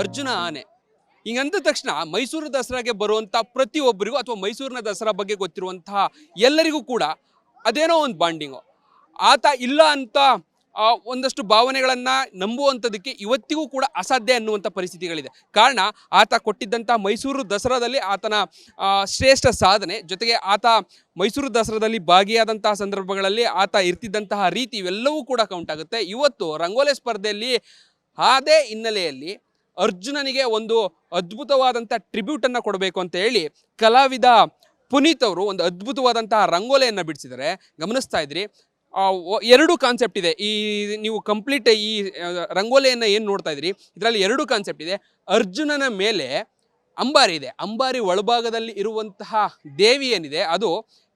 ಅರ್ಜುನ ಆನೆ. ಹಿಂಗಂದ ತಕ್ಷಣ ಮೈಸೂರು ದಸರಾಗೆ ಬರುವಂಥ ಪ್ರತಿಯೊಬ್ಬರಿಗೂ ಅಥವಾ ಮೈಸೂರಿನ ದಸರಾ ಬಗ್ಗೆ ಗೊತ್ತಿರುವಂತಹ ಎಲ್ಲರಿಗೂ ಕೂಡ ಅದೇನೋ ಒಂದು ಬಾಂಡಿಂಗು. ಆತ ಇಲ್ಲ ಅಂತ ಒಂದಷ್ಟು ಭಾವನೆಗಳನ್ನು ನಂಬುವಂಥದ್ದಕ್ಕೆ ಇವತ್ತಿಗೂ ಕೂಡ ಅಸಾಧ್ಯ ಅನ್ನುವಂಥ ಪರಿಸ್ಥಿತಿಗಳಿದೆ. ಕಾರಣ ಆತ ಕೊಟ್ಟಿದ್ದಂಥ ಮೈಸೂರು ದಸರಾದಲ್ಲಿ ಆತನ ಶ್ರೇಷ್ಠ ಸಾಧನೆ, ಜೊತೆಗೆ ಆತ ಮೈಸೂರು ದಸರಾದಲ್ಲಿ ಭಾಗಿಯಾದಂತಹ ಸಂದರ್ಭಗಳಲ್ಲಿ ಆತ ಇರ್ತಿದ್ದಂತಹ ರೀತಿ ಇವೆಲ್ಲವೂ ಕೂಡ ಕೌಂಟ್ ಆಗುತ್ತೆ. ಇವತ್ತು ರಂಗೋಲಿ ಸ್ಪರ್ಧೆಯಲ್ಲಿ ಅದೇ ಹಿನ್ನೆಲೆಯಲ್ಲಿ ಅರ್ಜುನನಿಗೆ ಒಂದು ಅದ್ಭುತವಾದಂಥ ಟ್ರಿಬ್ಯೂಟನ್ನು ಕೊಡಬೇಕು ಅಂತ ಹೇಳಿ ಕಲಾವಿದ ಪುನೀತ್ ಅವರು ಒಂದು ಅದ್ಭುತವಾದಂತಹ ರಂಗೋಲಿಯನ್ನು ಬಿಡಿಸಿದ್ದಾರೆ. ಗಮನಿಸ್ತಾ ಇದ್ರಿ, ಎರಡು ಕಾನ್ಸೆಪ್ಟ್ ಇದೆ. ಈ ನೀವು ಕಂಪ್ಲೀಟ್ ಈ ರಂಗೋಲಿಯನ್ನು ಏನು ನೋಡ್ತಾ ಇದ್ರಿ, ಇದರಲ್ಲಿ ಎರಡು ಕಾನ್ಸೆಪ್ಟ್ ಇದೆ. ಅರ್ಜುನನ ಮೇಲೆ ಅಂಬಾರಿ ಇದೆ. ಅಂಬಾರಿ ಒಳಭಾಗದಲ್ಲಿ ಇರುವಂತಹ ದೇವಿ ಏನಿದೆ ಅದು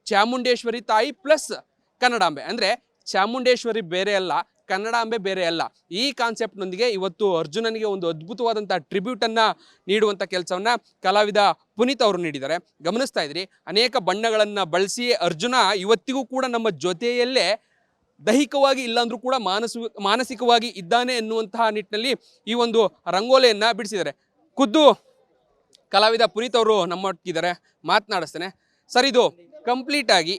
ಚಾಮುಂಡೇಶ್ವರಿ ತಾಯಿ ಪ್ಲಸ್ ಕನ್ನಡಾಂಬೆ. ಅಂದರೆ ಚಾಮುಂಡೇಶ್ವರಿ ಬೇರೆ ಅಲ್ಲ, ಕನ್ನಡಾಂಬೆ ಬೇರೆ ಅಲ್ಲ. ಈ ಕಾನ್ಸೆಪ್ಟ್ನೊಂದಿಗೆ ಇವತ್ತು ಅರ್ಜುನನಿಗೆ ಒಂದು ಅದ್ಭುತವಾದಂಥ ಟ್ರಿಬ್ಯೂಟನ್ನು ನೀಡುವಂಥ ಕೆಲಸವನ್ನು ಕಲಾವಿದ ಪುನೀತ್ ಅವರು ನೀಡಿದ್ದಾರೆ. ಗಮನಿಸ್ತಾ ಇದ್ರಿ, ಅನೇಕ ಬಣ್ಣಗಳನ್ನು ಬಳಸಿ ಅರ್ಜುನ ಇವತ್ತಿಗೂ ಕೂಡ ನಮ್ಮ ಜೊತೆಯಲ್ಲೇ ದೈಹಿಕವಾಗಿ ಇಲ್ಲಾಂದ್ರೂ ಕೂಡ ಮಾನಸಿಕವಾಗಿ ಇದ್ದಾನೆ ಎನ್ನುವಂತಹ ನಿಟ್ಟಿನಲ್ಲಿ ಈ ಒಂದು ರಂಗೋಲಿಯನ್ನು ಬಿಡಿಸಿದ್ದಾರೆ. ಖುದ್ದು ಕಲಾವಿದ ಪುನೀತ್ ಅವರು ನಮ್ಮೊಟ್ಟಿದ್ದಾರೆ, ಮಾತನಾಡಿಸ್ತೇನೆ. ಸರ್, ಇದು ಕಂಪ್ಲೀಟಾಗಿ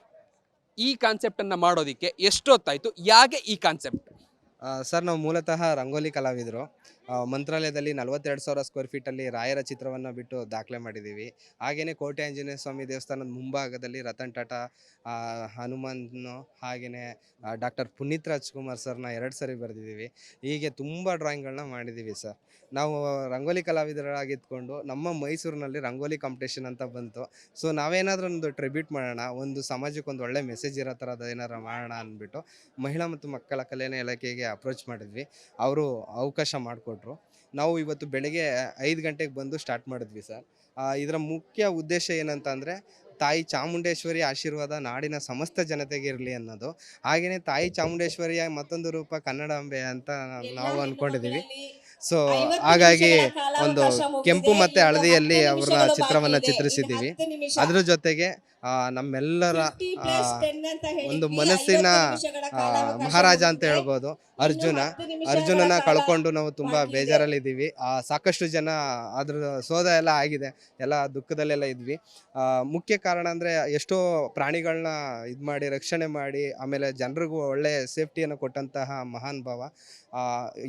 ಈ ಕಾನ್ಸೆಪ್ಟನ್ನು ಮಾಡೋದಕ್ಕೆ ಎಷ್ಟೊತ್ತಾಯಿತು? ಯಾಕೆ ಈ ಕಾನ್ಸೆಪ್ಟ್? ಸರ್, ನಾವು ಮೂಲತಃ ರಂಗೋಲಿ ಕಲಾವಿದರು. ಮಂತ್ರಾಲಯದಲ್ಲಿ 42,000 ಸ್ಕ್ವೇರ್ ಫೀಟಲ್ಲಿ ರಾಯರ ಚಿತ್ರವನ್ನು ಬಿಟ್ಟು ದಾಖಲೆ ಮಾಡಿದ್ದೀವಿ. ಹಾಗೆಯೇ ಕೋಟೆ ಆಂಜನೇಯ ಸ್ವಾಮಿ ದೇವಸ್ಥಾನದ ಮುಂಭಾಗದಲ್ಲಿ ರತನ್ ಟಾಟಾ, ಹನುಮಂತನು, ಹಾಗೆಯೇ ಡಾಕ್ಟರ್ ಪುನೀತ್ ರಾಜ್ಕುಮಾರ್ ಸರ್ನ 2 ಸರಿ ಬರೆದಿದ್ದೀವಿ. ಹೀಗೆ ತುಂಬ ಡ್ರಾಯಿಂಗ್ಗಳನ್ನ ಮಾಡಿದ್ದೀವಿ ಸರ್. ನಾವು ರಂಗೋಲಿ ಕಲಾವಿದರಾಗಿದ್ಕೊಂಡು ನಮ್ಮ ಮೈಸೂರಿನಲ್ಲಿ ರಂಗೋಲಿ ಕಾಂಪಿಟೇಷನ್ ಅಂತ ಬಂತು. ಸೊ ನಾವೇನಾದರೂ ಒಂದು ಟ್ರಿಬ್ಯೂಟ್ ಮಾಡೋಣ, ಒಂದು ಸಮಾಜಕ್ಕೆ ಒಂದು ಒಳ್ಳೆ ಮೆಸೇಜ್ ಇರೋ ಥರದ್ದು ಏನಾರು ಮಾಡೋಣ ಅಂದ್ಬಿಟ್ಟು ಮಹಿಳಾ ಮತ್ತು ಮಕ್ಕಳ ಕಲ್ಯಾಣ ಇಲಾಖೆಗೆ ಅಪ್ರೋಚ್ ಮಾಡಿದ್ವಿ. ಅವರು ಅವಕಾಶ ಮಾಡಿಕೊಟ್ರು. ನಾವು ಇವತ್ತು ಬೆಳಗ್ಗೆ 5 ಗಂಟೆಗೆ ಬಂದು ಸ್ಟಾರ್ಟ್ ಮಾಡಿದ್ವಿ ಸರ್. ಇದರ ಮುಖ್ಯ ಉದ್ದೇಶ ಏನಂತ ಅಂದರೆ, ತಾಯಿ ಚಾಮುಂಡೇಶ್ವರಿ ಆಶೀರ್ವಾದ ನಾಡಿನ ಸಮಸ್ತ ಜನತೆಗೆ ಇರಲಿ ಅನ್ನೋದು. ಹಾಗೆಯೇ ತಾಯಿ ಚಾಮುಂಡೇಶ್ವರಿಯ ಮತ್ತೊಂದು ರೂಪ ಕನ್ನಡಾಂಬೆ ಅಂತ ನಾವು ಅಂದ್ಕೊಂಡಿದ್ದೀವಿ. ಸೊ ಹಾಗಾಗಿ ಒಂದು ಕೆಂಪು ಮತ್ತು ಹಳದಿಯಲ್ಲಿ ಅವರ ಚಿತ್ರವನ್ನು ಚಿತ್ರಿಸಿದ್ದೀವಿ. ಅದ್ರ ಜೊತೆಗೆ ನಮ್ಮೆಲ್ಲರ ಒಂದು ಮನಸ್ಸಿನ ಮಹಾರಾಜ ಅಂತ ಹೇಳ್ಬೋದು ಅರ್ಜುನನ ಕಳ್ಕೊಂಡು ನಾವು ತುಂಬ ಬೇಜಾರಲ್ಲಿದ್ದೀವಿ. ಸಾಕಷ್ಟು ಜನ ಅದ್ರ ಶೋಧ ಎಲ್ಲ ಆಗಿದೆ, ಎಲ್ಲ ದುಃಖದಲ್ಲೆಲ್ಲ ಇದ್ವಿ. ಮುಖ್ಯ ಕಾರಣ ಅಂದರೆ ಎಷ್ಟೋ ಪ್ರಾಣಿಗಳನ್ನ ಇದು ಮಾಡಿ ರಕ್ಷಣೆ ಮಾಡಿ ಆಮೇಲೆ ಜನರಿಗೂ ಒಳ್ಳೆ ಸೇಫ್ಟಿಯನ್ನು ಕೊಟ್ಟಂತಹ ಮಹಾನ್ ಭಾವ.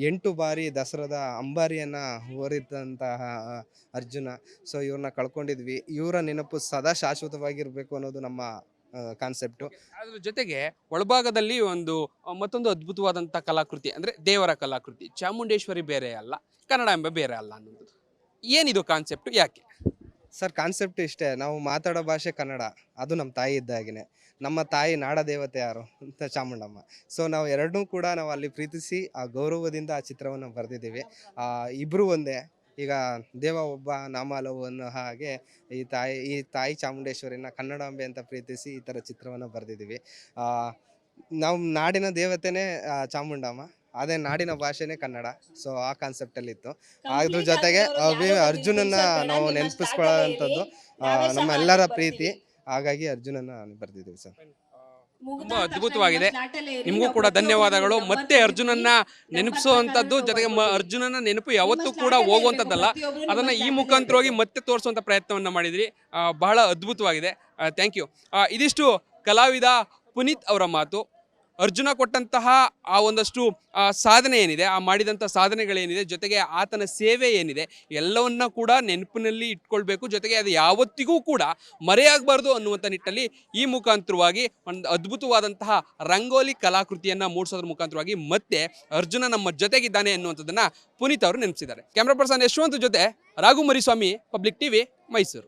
8 ಬಾರಿ ದಸರಾದ ಅಂಬಾರಿಯನ್ನು ಹೊರಿದಂತಹ ಅರ್ಜುನ. ಸೊ ಇವ್ರನ್ನ ಕಳ್ಕೊಂಡಿದ್ವಿ. ಇವರ ನೆನಪು ಸದಾ ಶಾಶ್ವತವಾಗಿರಬೇಕು ಅನ್ನೋದು ನಮ್ಮ ಕಾನ್ಸೆಪ್ಟು. ಅದ್ರ ಜೊತೆಗೆ ಒಳಭಾಗದಲ್ಲಿ ಮತ್ತೊಂದು ಅದ್ಭುತವಾದಂಥ ಕಲಾಕೃತಿ ಅಂದರೆ ದೇವರ ಕಲಾಕೃತಿ. ಚಾಮುಂಡೇಶ್ವರಿ ಬೇರೆ ಅಲ್ಲ, ಕನ್ನಡಾಂಬೆ ಬೇರೆ ಅಲ್ಲ ಅನ್ನೋದು ಏನಿದು ಕಾನ್ಸೆಪ್ಟು? ಯಾಕೆ ಸರ್? ಕಾನ್ಸೆಪ್ಟ್ ಇಷ್ಟೇ, ನಾವು ಮಾತಾಡೋ ಭಾಷೆ ಕನ್ನಡ, ಅದು ನಮ್ಮ ತಾಯಿ ಇದ್ದಾಗಿನೇ. ನಮ್ಮ ತಾಯಿ ನಾಡ ದೇವತೆ ಯಾರು ಅಂತ ಚಾಮುಂಡಮ್ಮ. ಸೊ ನಾವು ಎರಡನ್ನೂ ಕೂಡ ನಾವು ಅಲ್ಲಿ ಪ್ರೀತಿಸಿ ಆ ಗೌರವದಿಂದ ಆ ಚಿತ್ರವನ್ನು ಬರೆದಿದ್ದೀವಿ. ಇಬ್ಬರು ಒಂದೇ. ಈಗ ದೇವ ಒಬ್ಬ ನಾಮ ಹಲವು ಅನ್ನೋ ಹಾಗೆ ಈ ತಾಯಿ ಚಾಮುಂಡೇಶ್ವರಿನ ಕನ್ನಡಾಂಬೆ ಅಂತ ಪ್ರೀತಿಸಿ ಈ ಥರ ಚಿತ್ರವನ್ನು ಬರೆದಿದ್ದೀವಿ. ನಾವು ನಾಡಿನ ದೇವತೆನೇ ಚಾಮುಂಡಮ್ಮ, ಅದೇ ನಾಡಿನ ಭಾಷೆನೇ ಕನ್ನಡ. ಸೊ ಆ ಕಾನ್ಸೆಪ್ಟಲ್ಲಿ ಇತ್ತು. ಅದ್ರ ಜೊತೆಗೆ ಅರ್ಜುನನ್ನ ನಾವು ನೆನಪಿಸ್ಕೊಳ್ಳೋಂಥದ್ದು ನಮ್ಮ ಎಲ್ಲರ ಪ್ರೀತಿ. ಹಾಗಾಗಿ ಅರ್ಜುನನ್ನ ಬರೆದಿದ್ದೀವಿ ಸರ್. ತುಂಬಾ ಅದ್ಭುತವಾಗಿದೆ. ನಿಮಗೂ ಕೂಡ ಧನ್ಯವಾದಗಳು. ಮತ್ತೆ ಅರ್ಜುನನ್ನ ನೆನಪಿಸುವಂಥದ್ದು ಜೊತೆಗೆ ಅರ್ಜುನನ ನೆನಪು ಯಾವತ್ತೂ ಕೂಡ ಹೋಗುವಂಥದ್ದಲ್ಲ, ಅದನ್ನ ಈ ಮುಖಾಂತರವಾಗಿ ಮತ್ತೆ ತೋರಿಸುವಂಥ ಪ್ರಯತ್ನವನ್ನ ಮಾಡಿದ್ರಿ. ಬಹಳ ಅದ್ಭುತವಾಗಿದೆ. Thank you. ಇದಿಷ್ಟು ಕಲಾವಿದ ಪುನೀತ್ ಅವರ ಮಾತು. ಅರ್ಜುನ ಕೊಟ್ಟಂತಹ ಆ ಒಂದಷ್ಟು ಸಾಧನೆ ಏನಿದೆ, ಆ ಮಾಡಿದಂಥ ಸಾಧನೆಗಳೇನಿದೆ, ಜೊತೆಗೆ ಆತನ ಸೇವೆ ಏನಿದೆ, ಎಲ್ಲವನ್ನ ಕೂಡ ನೆನಪಿನಲ್ಲಿ ಇಟ್ಕೊಳ್ಬೇಕು. ಜೊತೆಗೆ ಅದು ಯಾವತ್ತಿಗೂ ಕೂಡ ಮರೆಯಾಗಬಾರ್ದು ಅನ್ನುವಂಥ ನಿಟ್ಟಿನಲ್ಲಿ ಈ ಮುಖಾಂತರವಾಗಿ ಒಂದು ಅದ್ಭುತವಾದಂತಹ ರಂಗೋಲಿ ಕಲಾಕೃತಿಯನ್ನು ಮೂಡಿಸೋದ್ರ ಮುಖಾಂತರವಾಗಿ ಮತ್ತೆ ಅರ್ಜುನ ನಮ್ಮ ಜೊತೆಗಿದ್ದಾನೆ ಅನ್ನುವಂಥದ್ದನ್ನು ಪುನೀತ್ ಅವರು ನೆನಪಿಸಿದ್ದಾರೆ. ಕ್ಯಾಮ್ರಾ ಪರ್ಸನ್ ಯಶವಂತ್ ಜೊತೆ ರಾಘು ಮರಿಸ್ವಾಮಿ, ಪಬ್ಲಿಕ್ ಟಿವಿ, ಮೈಸೂರು.